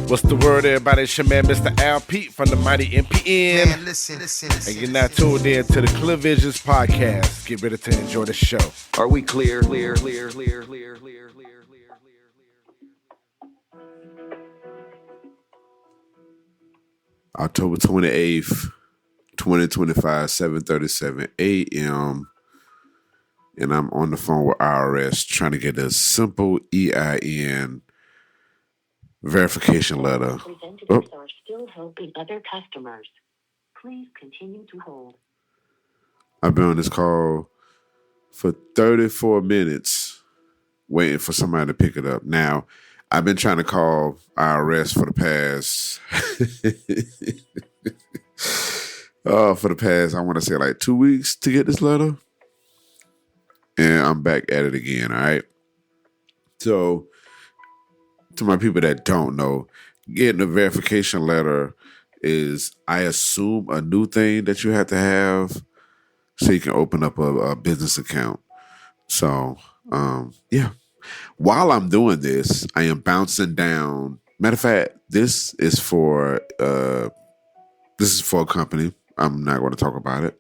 What's the word, everybody? It's your man, Mr. Al Pete from the mighty MPN. Man, listen. And you're now tuned in to the Clear Visions podcast. Get ready to enjoy the show. Are we clear? October 28th, 2025, 7:37 a.m. And I'm on the phone with IRS trying to get a simple EIN verification letter. Representatives are still helping other customers. Please continue to hold. I've been on this call for 34 minutes waiting for somebody to pick it up. Now, I've been trying to call IRS for the past, I want to say like 2 weeks to get this letter. And I'm back at it again, all right? So, to my people that don't know, getting a verification letter is, I assume, a new thing that you have to have so you can open up a business account. So, yeah. While I'm doing this, I am bouncing down. Matter of fact, this is for a company. I'm not going to talk about it.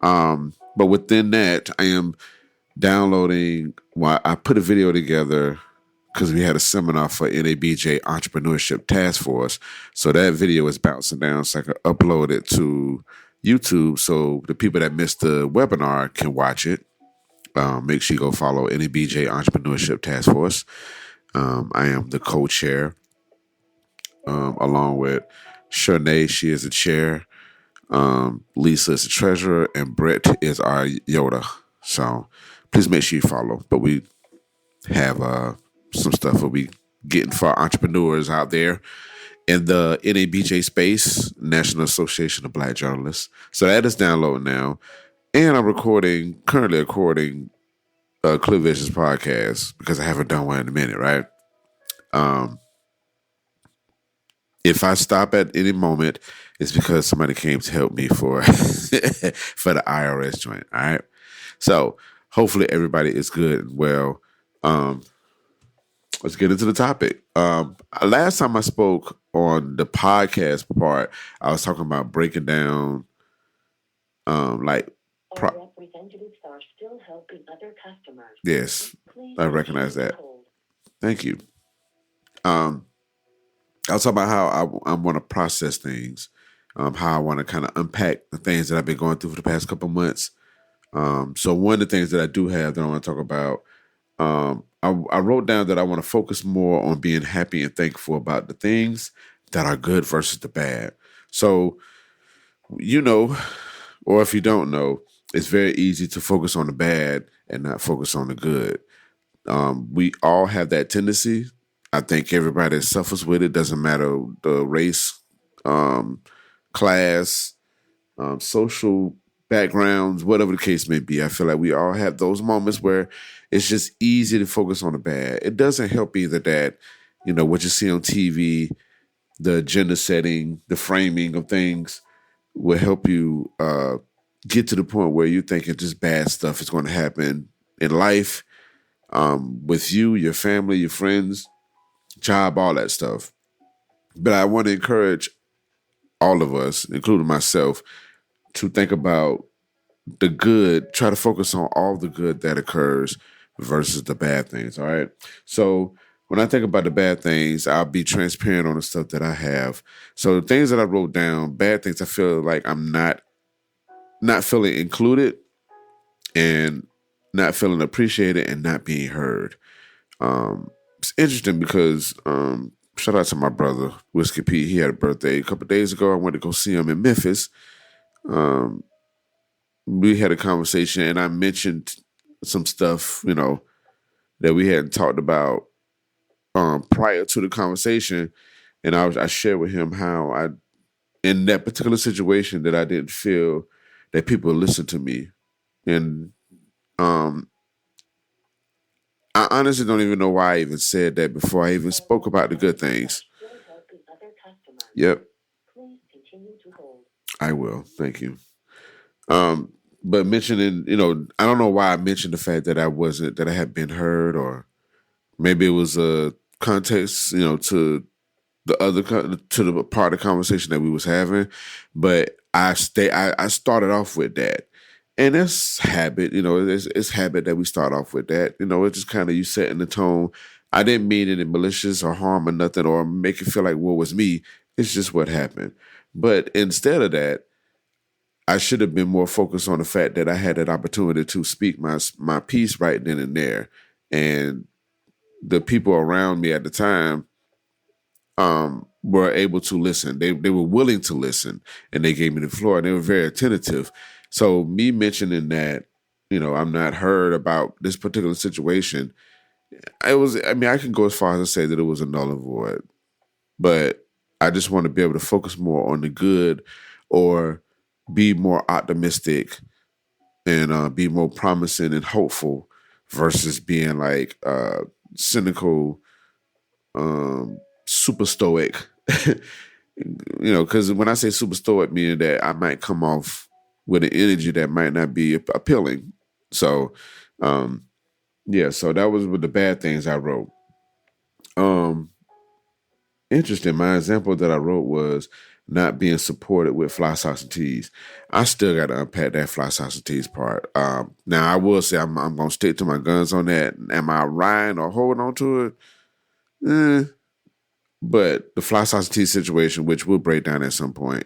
But within that, I am downloading. Well, I put a video together because we had a seminar for NABJ Entrepreneurship Task Force. So that video is bouncing down so I can upload it to YouTube so the people that missed the webinar can watch it. Make sure you go follow NABJ Entrepreneurship Task Force. I am the co-chair, along with Shernay. She is the chair. Lisa is the treasurer, and Brett is our Yoda. So please make sure you follow. But we have some stuff that we getting for entrepreneurs out there in the NABJ space, National Association of Black Journalists. So that is downloading now. And I'm currently recording Clear Visions podcast because I haven't done one in a minute, right? If I stop at any moment, it's because somebody came to help me for for the IRS joint, all right? So hopefully everybody is good and well. Let's get into the topic. Last time I spoke on the podcast part, I was talking about breaking down Representatives are still helping other customers. Yes, Please I recognize that. hold. Thank you. I was talking about how I want to process things, how I want to kind of unpack the things that I've been going through for the past couple months. So one of the things that I do have that I want to talk about, I wrote down that I want to focus more on being happy and thankful about the things that are good versus the bad. So, you know, or if you don't know, it's very easy to focus on the bad and not focus on the good. We all have that tendency. I think everybody that suffers with it, doesn't matter the race, class, social backgrounds, whatever the case may be. I feel like we all have those moments where it's just easy to focus on the bad. It doesn't help either that, you know, what you see on TV, the agenda setting, the framing of things will help you get to the point where you're thinking just bad stuff is going to happen in life, with you, your family, your friends, job, all that stuff. But I want to encourage all of us, including myself, to think about the good, try to focus on all the good that occurs versus the bad things, all right? So when I think about the bad things, I'll be transparent on the stuff that I have. So the things that I wrote down, bad things, I feel like I'm not feeling included and not feeling appreciated and not being heard. It's interesting because shout out to my brother, Whiskey Pete. He had a birthday a couple of days ago. I went to go see him in Memphis. We had a conversation and I mentioned some stuff, you know, that we hadn't talked about prior to the conversation. And I shared with him how in that particular situation, that I didn't feel that people listened to me. And I honestly don't even know why I even said that before I even spoke about the good things. Still helping other customers. Yep, Please continue to hold. I will. Thank you. But mentioning, you know, I don't know why I mentioned the fact that that I had been heard, or maybe it was a context, you know, to to the part of the conversation that we was having, but I started off with that, and it's habit. It's habit that we start off with that. It's just kind of you setting the tone. I didn't mean any malicious or harm or nothing, or make it feel like what was me. It's just what happened. But instead of that, I should have been more focused on the fact that I had that opportunity to speak my piece right then and there, and the people around me at the time were able to listen. They were willing to listen, and they gave me the floor, and they were very attentive. So me mentioning that, I'm not heard about this particular situation. I can go as far as to say that it was a null and void, but I just want to be able to focus more on the good, or be more optimistic, and be more promising and hopeful, versus being like cynical, super stoic. Because when I say super stoic, meaning that I might come off with an energy that might not be appealing. So, yeah, so that was with the bad things I wrote. Interesting. My example that I wrote was not being supported with fly socks and tees. I still got to unpack that fly socks and tees part. Now, I will say I'm going to stick to my guns on that. Am I riding or holding on to it? But the fly socks and tees situation, which we'll break down at some point.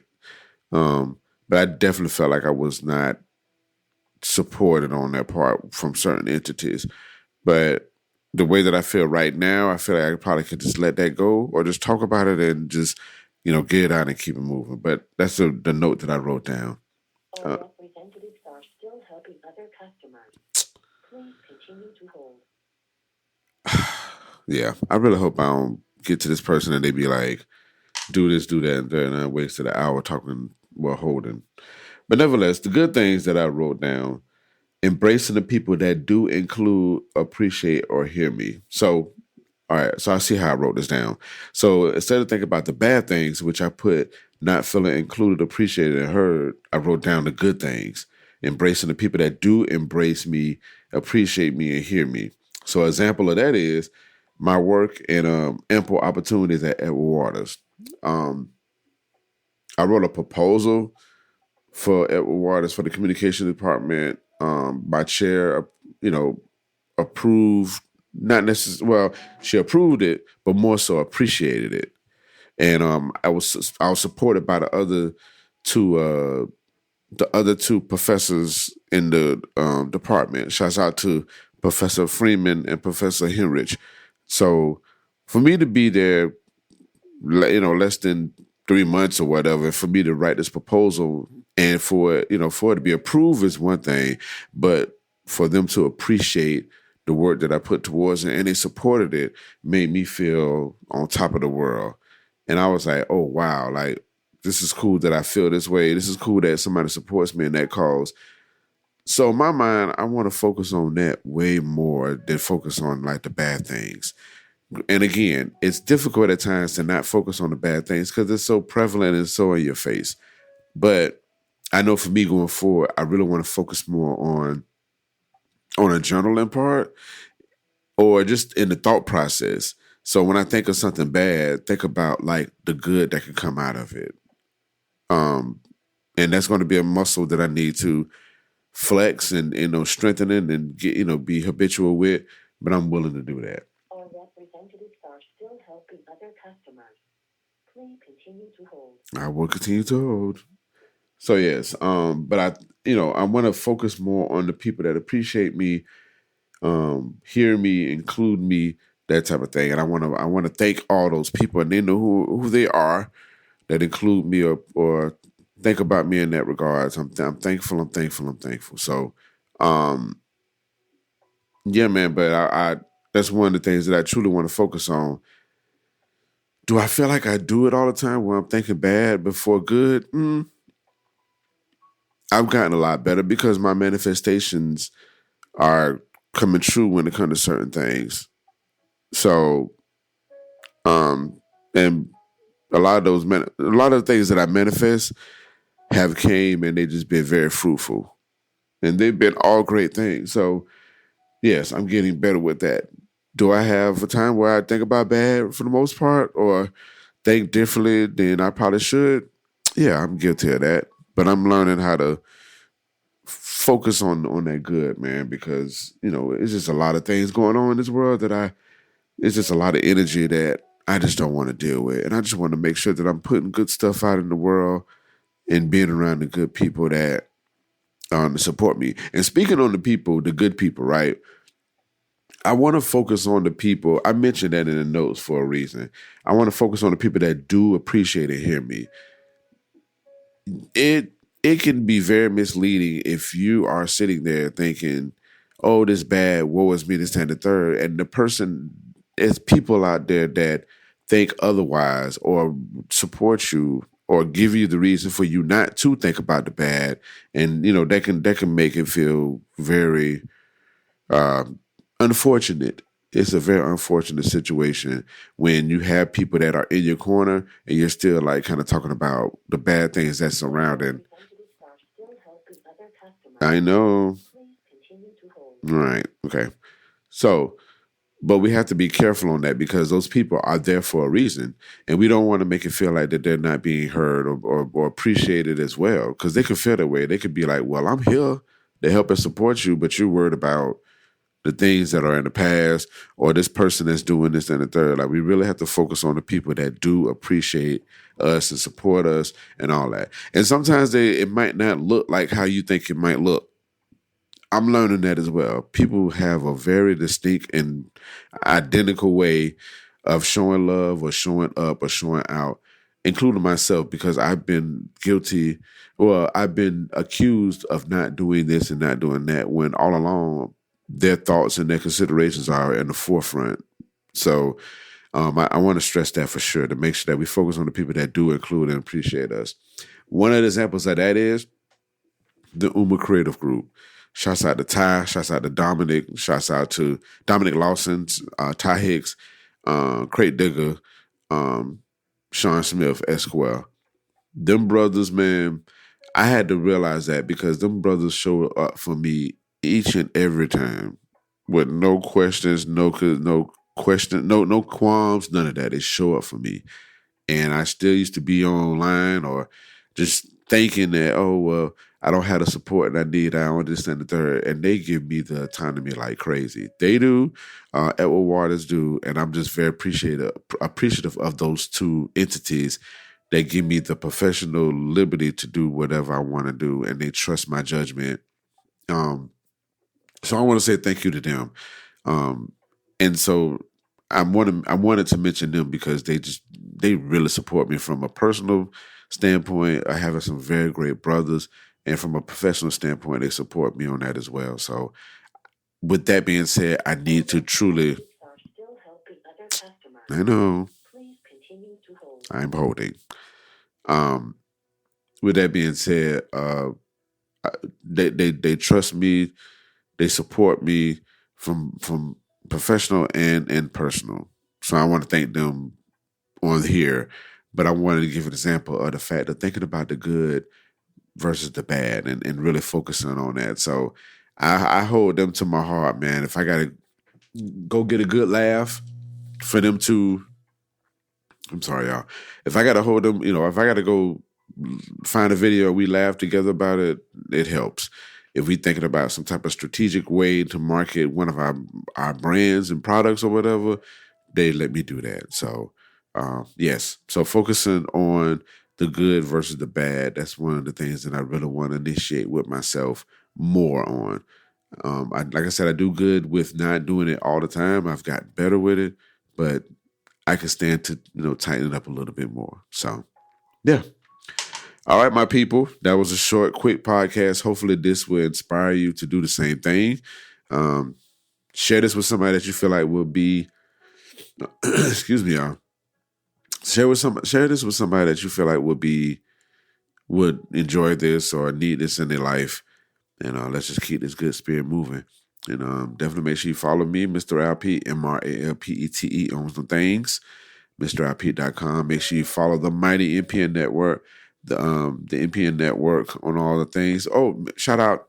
But I definitely felt like I was not supported on that part from certain entities. But the way that I feel right now, I feel like I probably could just let that go, or just talk about it and just, get it out and keep it moving. But that's the note that I wrote down. Our representatives are still helping other customers. Please continue to hold. Yeah, I really hope I don't get to this person and they be like, do this, do that, and then I wasted an hour talking while holding. But nevertheless, the good things that I wrote down: embracing the people that do include, appreciate, or hear me. So, all right, so I see how I wrote this down. So instead of thinking about the bad things, which I put not feeling included, appreciated, and heard, I wrote down the good things: embracing the people that do embrace me, appreciate me, and hear me. So, an example of that is my work and ample opportunities at Edward Waters. I wrote a proposal for Edward Waters for the communication department. My chair, approved. Not necessarily. Well, she approved it, but more so appreciated it. And I was supported by two the other two professors in the department. Shouts out to Professor Freeman and Professor Henrich. So for me to be there, less than 3 months or whatever, for me to write this proposal and for it to be approved is one thing, but for them to appreciate the work that I put towards it and they supported it made me feel on top of the world. And I was like, oh wow, like this is cool that I feel this way. This is cool that somebody supports me in that cause. So in my mind, I want to focus on that way more than focus on like the bad things. And again, it's difficult at times to not focus on the bad things because it's so prevalent and so in your face. But I know for me going forward, I really want to focus more on a journaling part, or just in the thought process. So when I think of something bad, think about like the good that can come out of it. And that's going to be a muscle that I need to flex and strengthen it and get be habitual with. But I'm willing to do that. Our representatives are still helping other customers. Please continue to hold. I will continue to hold. So yes, but I want to focus more on the people that appreciate me, hear me, include me, that type of thing. And I want to thank all those people, and they know who they are, that include me or think about me in that regards. I'm thankful. I'm thankful. I'm thankful. So, yeah, man. But I that's one of the things that I truly want to focus on. Do I feel like I do it all the time when I'm thinking bad before good? I've gotten a lot better because my manifestations are coming true when it comes to certain things. So, and a lot of the things that I manifest have came and they just been very fruitful, and they've been all great things. So, yes, I'm getting better with that. Do I have a time where I think about bad for the most part, or think differently than I probably should. Yeah, I'm guilty of that. But I'm learning how to focus on that good, man, because it's just a lot of things going on in this world that it's just a lot of energy that I just don't want to deal with. And I just want to make sure that I'm putting good stuff out in the world and being around the good people that support me. And speaking on the people, the good people, right? I want to focus on the people. I mentioned that in the notes for a reason. I want to focus on the people that do appreciate and hear me. It can be very misleading if you are sitting there thinking, "Oh, this bad. Woe is me. This and the third," and the person, there's people out there that think otherwise or support you or give you the reason for you not to think about the bad, and that can make it feel very unfortunate. It's a very unfortunate situation when you have people that are in your corner and you're still like kind of talking about the bad things that's surrounding. Representatives are still helping other customers. I know. Please continue to hold. Right. Okay. So, but we have to be careful on that because those people are there for a reason. And we don't want to make it feel like that they're not being heard or appreciated as well. Because they could feel that way. They could be like, well, I'm here to help and support you, but you're worried about the things that are in the past or this person that's doing this and the third. Like we really have to focus on the people that do appreciate us and support us and all that. And sometimes it might not look like how you think it might look. I'm learning that as well. People have a very distinct and identical way of showing love or showing up or showing out, including myself, because I've been guilty. Well, I've been accused of not doing this and not doing that when all along their thoughts and their considerations are in the forefront. So I want to stress that for sure to make sure that we focus on the people that do include and appreciate us. One of the examples of that is the Uma Creative Group. Shouts out to Ty, shouts out to Dominic, shouts out to Dominic Lawson, Ty Hicks, Crate Digger, Sean Smith, Esquire. Them brothers, man, I had to realize that because them brothers showed up for me each and every time with no questions, no question, no qualms, none of that. They show up for me. And I still used to be online or just thinking that, oh, well, I don't have the support that I need. I want this and the third. And they give me the autonomy like crazy. They do. Edward Waters do. And I'm just very appreciative of those two entities that give me the professional liberty to do whatever I want to do. And they trust my judgment. So I want to say thank you to them. And so I wanted to mention them because they really support me from a personal standpoint. I have some very great brothers, and from a professional standpoint, they support me on that as well. So with that being said, I need to truly. Representatives are still helping other customers. I know Please continue to hold. I'm holding. With that being said, they trust me, they support me from professional and personal. So I want to thank them on here, but I wanted to give an example of the fact of thinking about the good versus the bad and really focusing on that. So I hold them to my heart, man. If I gotta go get a good laugh for them to, I'm sorry, y'all. If I gotta hold them, if I gotta go find a video, we laugh together about it, it helps. If we thinking about some type of strategic way to market one of our brands and products or whatever, they let me do that. So yes. So focusing on the good versus the bad, that's one of the things that I really want to initiate with myself more on. Like I said, I do good with not doing it all the time. I've gotten better with it, but I can stand to tighten it up a little bit more. So yeah. All right, my people. That was a short, quick podcast. Hopefully, this will inspire you to do the same thing. Share this with somebody that you feel like will be. Excuse me, y'all. Share this with somebody that you feel like would enjoy this or need this in their life. And let's just keep this good spirit moving. And definitely make sure you follow me, Mr. LP, MRALPETE on some things, MrLP.com. Make sure you follow the mighty MPN Network, the MPN Network on all the things. Oh, shout out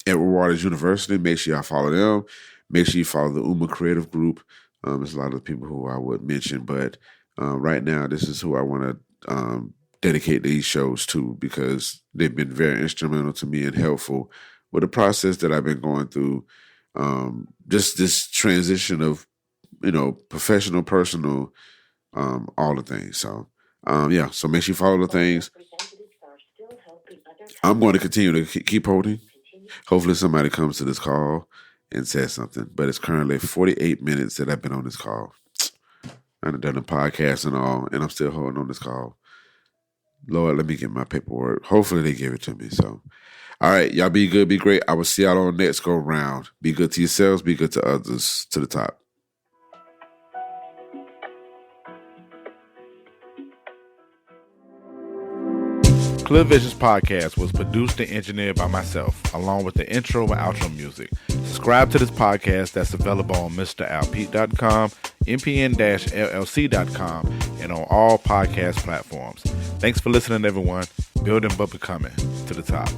Edward Waters University. Make sure y'all follow them. Make sure you follow the Uma Creative Group. There's a lot of people who I would mention, but Right now, this is who I want to dedicate these shows to because they've been very instrumental to me and helpful with the process that I've been going through. Just this transition of, professional, personal, all the things. So, yeah. So make sure you follow the things. Representatives are still helping other I'm going to customers. continue to keep holding. Continue. Hopefully, somebody comes to this call and says something. But it's currently 48 minutes that I've been on this call. I've done a podcast and all, and I'm still holding on this call. Lord, let me get my paperwork. Hopefully, they give it to me. So, all right, y'all be good, be great. I will see y'all on next go round. Be good to yourselves, be good to others. To the top. Clear Visions Podcast was produced and engineered by myself, along with the intro and outro music. Subscribe to this podcast that's available on MrAlpete.com, MPN-LLC.com, and on all podcast platforms. Thanks for listening, everyone. Building but becoming to the top.